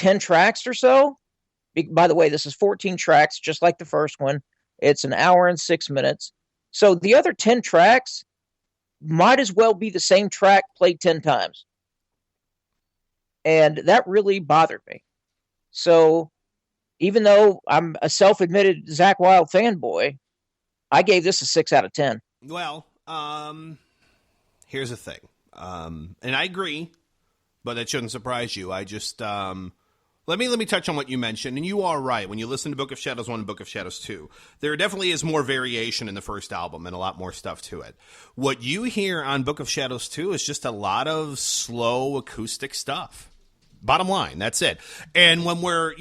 10 tracks or so. By the way, this is 14 tracks, just like the first one. It's an hour and 6 minutes. So the other 10 tracks might as well be the same track played 10 times. And that really bothered me. So even though I'm a self-admitted Zakk Wylde fanboy, I gave this a 6 out of 10. Well, here's the thing. And I agree, but that shouldn't surprise you. I just, let me touch on what you mentioned, and you are right. When you listen to Book of Shadows 1 and Book of Shadows 2, there definitely is more variation in the first album and a lot more stuff to it. What you hear on Book of Shadows 2 is just a lot of slow acoustic stuff. Bottom line, that's it. And when we're,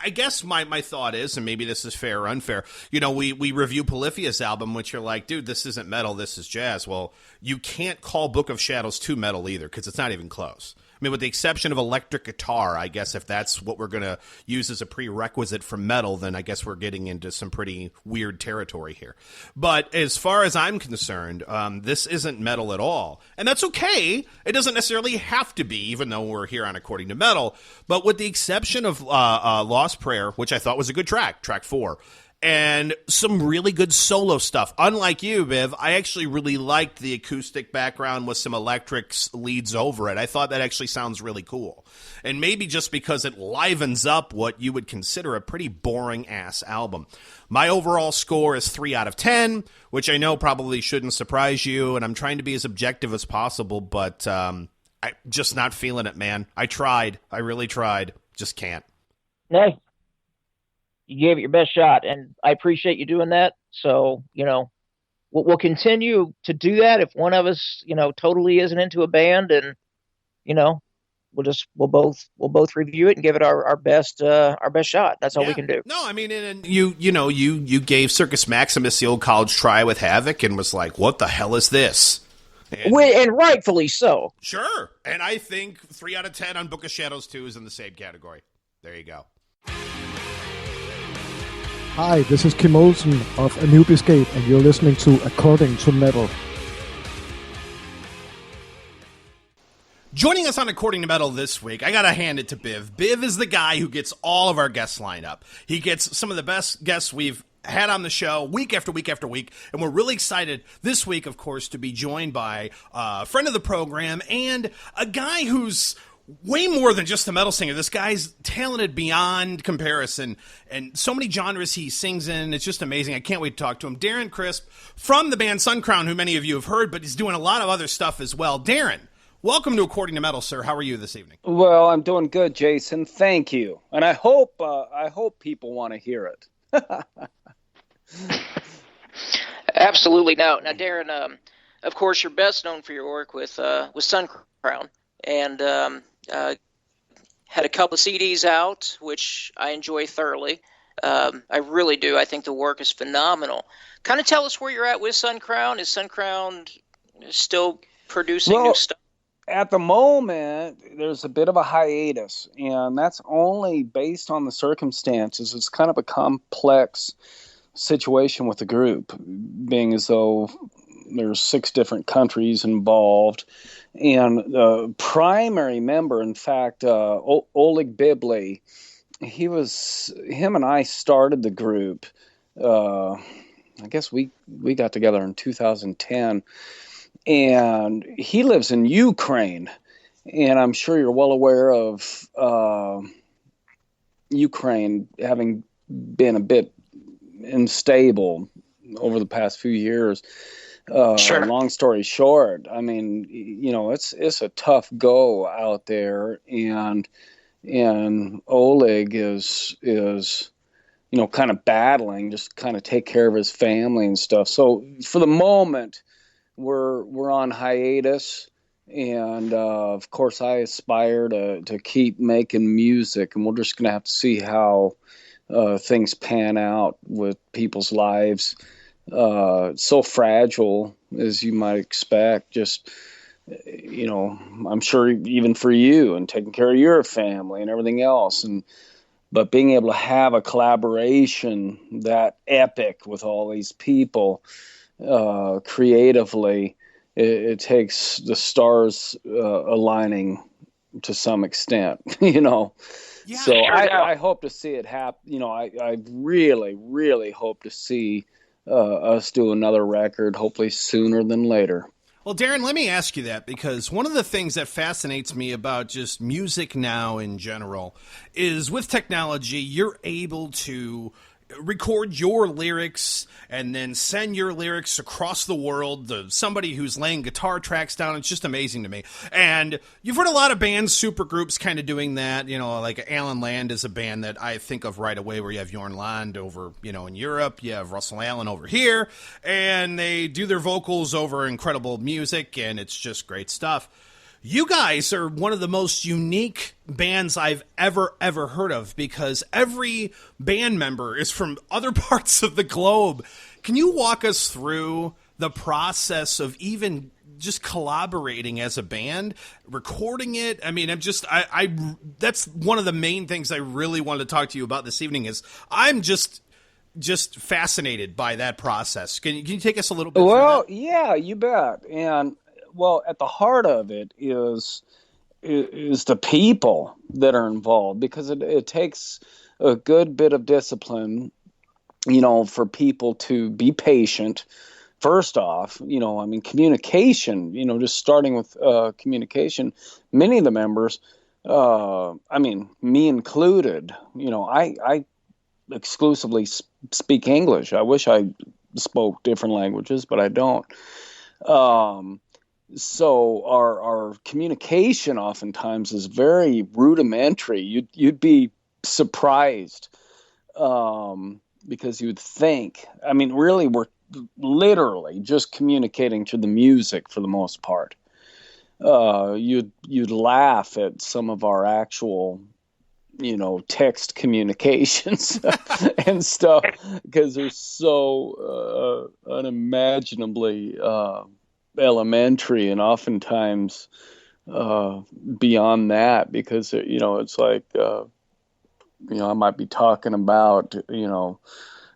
I guess my thought is, and maybe this is fair or unfair, we review Polyphia's album, which you're like, dude, this isn't metal, this is jazz. Well, you can't call Book of Shadows 2 metal either, because it's not even close. I mean, with the exception of electric guitar, I guess if that's what we're going to use as a prerequisite for metal, then I guess we're getting into some pretty weird territory here. But as far as I'm concerned, this isn't metal at all. And that's okay. It doesn't necessarily have to be, even though we're here on According to Metal. But with the exception of Lost Prayer, which I thought was a good track 4, and some really good solo stuff. Unlike you, Biv, I actually really liked the acoustic background with some electric leads over it. I thought that actually sounds really cool. And maybe just because it livens up what you would consider a pretty boring-ass album. My overall score is 3 out of 10, which I know probably shouldn't surprise you, and I'm trying to be as objective as possible, but I'm just not feeling it, man. I tried. I really tried. Just can't. No. You gave it your best shot, and I appreciate you doing that. So, we'll continue to do that if one of us, totally isn't into a band, and we'll both review it and give it our best shot. That's all we can do. No, I mean, and you gave Circus Maximus the old college try with Havoc and was like, what the hell is this? And rightfully so. Sure. And I think 3 out of 10 on Book of Shadows 2 is in the same category. There you go. Hi, this is Kim Olsen of Anubiscape, and you're listening to According to Metal. Joining us on According to Metal this week, I gotta hand it to Biv. Biv is the guy who gets all of our guests lined up. He gets some of the best guests we've had on the show week after week after week, and we're really excited this week, of course, to be joined by a friend of the program and a guy who's way more than just a metal singer. This guy's talented beyond comparison, and so many genres he sings in. It's just amazing. I can't wait to talk to him. Darren Crisp from the band SunCrown, who many of you have heard, but he's doing a lot of other stuff as well. Darren, welcome to According to Metal, sir. How are you this evening? Well, I'm doing good, Jason. Thank you. And I hope people want to hear it. Absolutely. Now, Darren, of course, you're best known for your work with SunCrown, and had a couple of CDs out, which I enjoy thoroughly. I really do. I think the work is phenomenal. Kind of tell us where you're at with SunCrown. Is SunCrown still producing new stuff? At the moment, there's a bit of a hiatus, and that's only based on the circumstances. It's kind of a complex situation with the group, being as though there's 6 different countries involved. And the primary member, in fact, Oleg Bibley, him and I started the group. I guess we got together in 2010, and he lives in Ukraine. And I'm sure you're well aware of Ukraine having been a bit unstable over the past few years. Sure. Long story short, I mean, it's a tough go out there, and Oleg is kind of battling, just kind of take care of his family and stuff. So for the moment, we're on hiatus, and of course, I aspire to keep making music, and we're just gonna have to see how things pan out with people's lives. So fragile, as you might expect, just, I'm sure even for you and taking care of your family and everything else. But being able to have a collaboration that epic with all these people, creatively, it takes the stars aligning to some extent, you know. Yeah, So sure, I hope to see it happen. You know, I really, really hope to see us do another record, hopefully sooner than later. Well, Darren, let me ask you that, because one of the things that fascinates me about just music now in general is with technology, you're able to record your lyrics and then send your lyrics across the world to somebody who's laying guitar tracks down. It's just amazing to me. And you've heard a lot of bands, supergroups kind of doing that. You know, like Alan Land is a band that I think of right away, where you have Jorn Land over, you know, in Europe. You have Russell Allen over here, and they do their vocals over incredible music, and it's just great stuff. You guys are one of the most unique bands I've ever heard of, because every band member is from other parts of the globe. Can you walk us through the process of even just collaborating as a band, recording it? I mean, I that's one of the main things I really wanted to talk to you about this evening. Is I'm just fascinated by that process. Can you take us a little bit through that? Yeah, you bet. And well, at the heart of it is the people that are involved, because it takes a good bit of discipline, you know, for people to be patient. First off, you know, I mean, communication, you know, just starting with communication. Many of the members, I mean, me included, you know, I exclusively speak English. I wish I spoke different languages, but I don't. So our communication oftentimes is very rudimentary. You'd be surprised, because you'd think, I mean, really, we're literally just communicating through the music for the most part. You'd laugh at some of our actual, you know, text communications and stuff, because they're so unimaginably elementary, and oftentimes beyond that, because, you know, it's like, you know, I might be talking about, you know,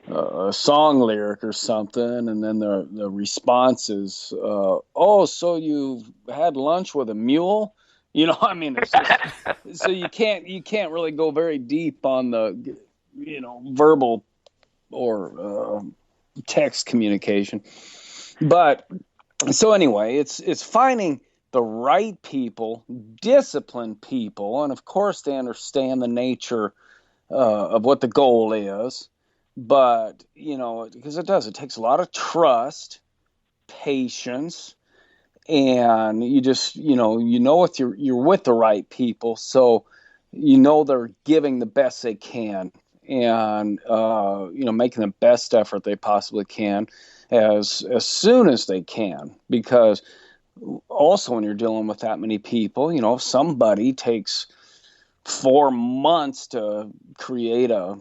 a song lyric or something, and then the response is, oh, so you've had lunch with a mule? You know, I mean, it's just, so you can't really go very deep on the, you know, verbal or text communication. But so anyway, it's finding the right people, disciplined people, and of course they understand the nature of what the goal is. But, you know, because it takes a lot of trust, patience, and you just, you know if you're with the right people, so you know they're giving the best they can, and you know, making the best effort they possibly can as soon as they can. Because also, when you're dealing with that many people, you know, if somebody takes 4 months to create a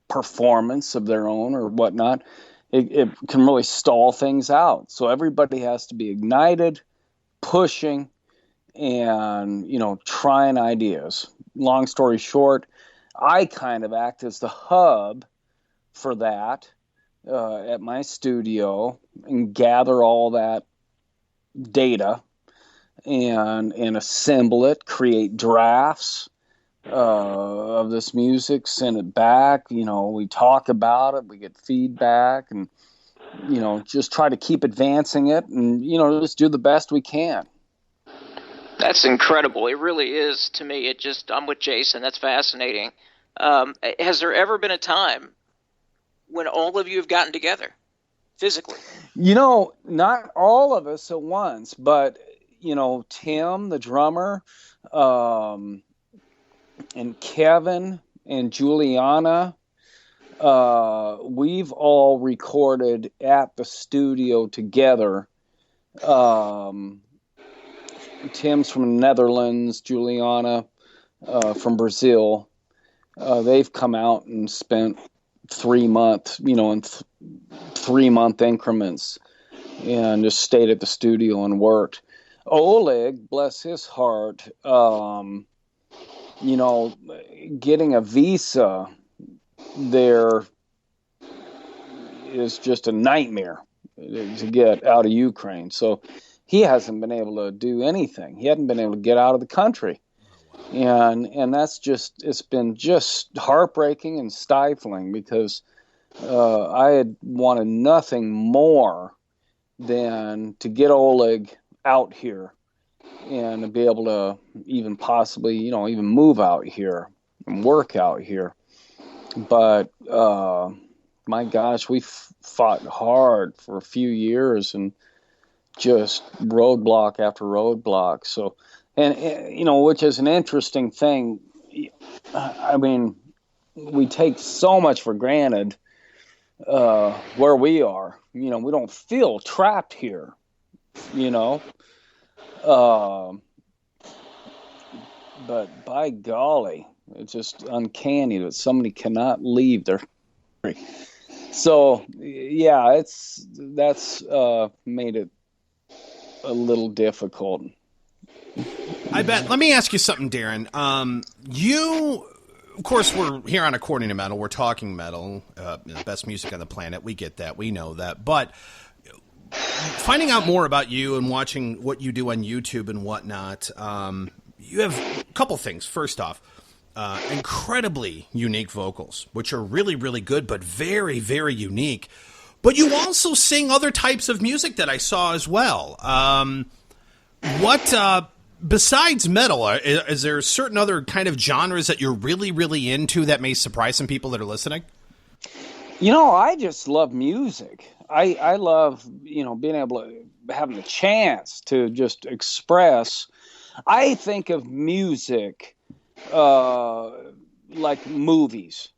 performance of their own or whatnot, it can really stall things out. So everybody has to be ignited, pushing, and, you know, trying ideas. Long story short, I kind of act as the hub for that at my studio, and gather all that data and assemble it, create drafts of this music, send it back. You know, we talk about it, we get feedback, and, you know, just try to keep advancing it, and, you know, just do the best we can. That's incredible. It really is to me. I'm with Jason. That's fascinating. Has there ever been a time when all of you have gotten together physically? You know, not all of us at once, but, you know, Tim, the drummer, and Kevin and Juliana, we've all recorded at the studio together. Tim's from the Netherlands, Juliana from Brazil. They've come out and spent 3 months, you know, in 3 month increments, and just stayed at the studio and worked. Oleg, bless his heart, you know, getting a visa there is just a nightmare to get out of Ukraine. So he hasn't been able to do anything. He hadn't been able to get out of the country. And that's it's been just heartbreaking and stifling, because I had wanted nothing more than to get Oleg out here and to be able to even possibly, even move out here and work out here. But my gosh, we fought hard for a few years and just roadblock after roadblock. So, and which is an interesting thing. I mean, we take so much for granted where we are. We don't feel trapped here. But by golly, it's just uncanny that somebody cannot leave their country. So yeah, that's made it a little difficult. I bet. Let me ask you something, Darren. You, of course, we're here on According to Metal. We're talking metal, the best music on the planet. We get that. We know that. But finding out more about you and watching what you do on YouTube and whatnot, you have a couple things. First off, incredibly unique vocals, which are really, really good, but very, very unique. But you also sing other types of music that I saw as well. Besides metal, is there certain other kind of genres that you're really, really into that may surprise some people that are listening? I just love music. I love, being able to, having the chance to just express. I think of music like movies,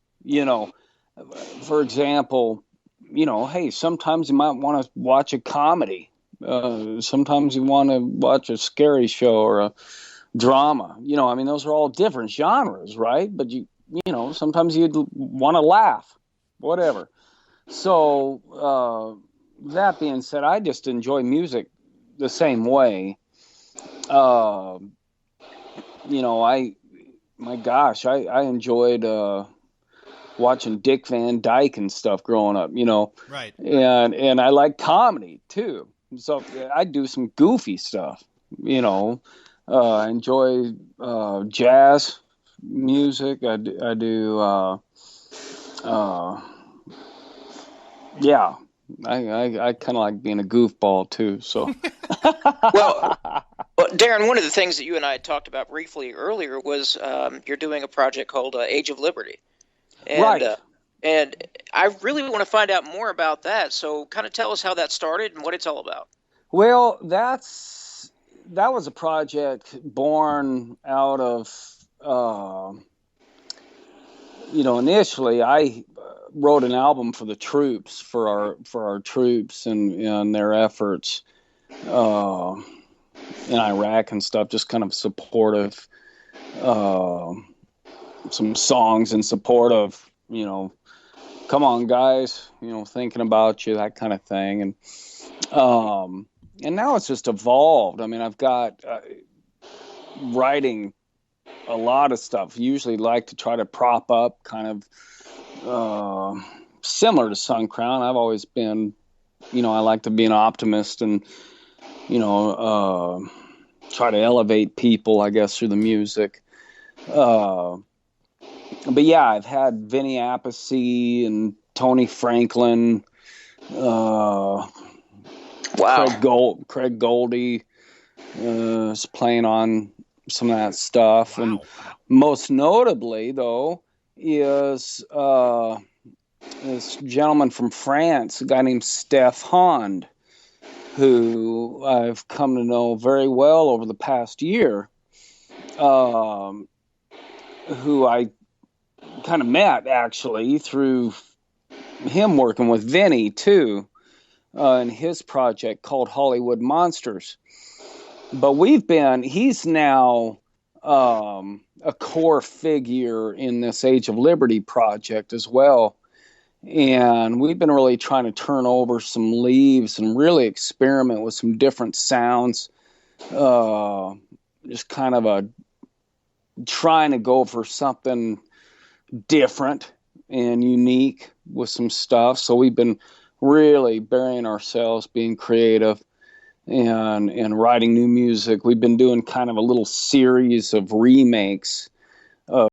for example, hey, sometimes you might want to watch a comedy. Sometimes you want to watch a scary show or a drama. Those are all different genres, right? But sometimes you'd want to laugh, whatever. So that being said, I just enjoy music the same way. I enjoyed watching Dick Van Dyke and stuff growing up, Right. And I like comedy too. So I do some goofy stuff, I enjoy jazz music. I do yeah. I kind of like being a goofball too. So, Well, Darren, one of the things that you and I had talked about briefly earlier was you're doing a project called Age of Liberty, and, right? And I really want to find out more about that. So, kind of tell us how that started and what it's all about. Well, that was a project born out of initially I wrote an album for the troops, for our troops and their efforts in Iraq and stuff, just kind of supportive, some songs in support of, come on guys, thinking about you, that kind of thing. And now it's just evolved. I mean, I've got writing a lot of stuff. Usually like to try to prop up kind of similar to SunCrown. I've always been, I like to be an optimist and, try to elevate people, I guess, through the music. But yeah, I've had Vinny Appice and Tony Franklin, Wow. Craig Goldie is playing on some of that stuff. Wow. And most notably, though, is this gentleman from France, a guy named Steph Hond, who I've come to know very well over the past year, who I kind of met, actually, through him working with Vinny, too, in his project called Hollywood Monsters. But he's now a core figure in this Age of Liberty project as well. And we've been really trying to turn over some leaves and really experiment with some different sounds. Just kind of trying to go for something different and unique with some stuff. So we've been really burying ourselves, being creative. and writing new music. We've been doing kind of a little series of remakes of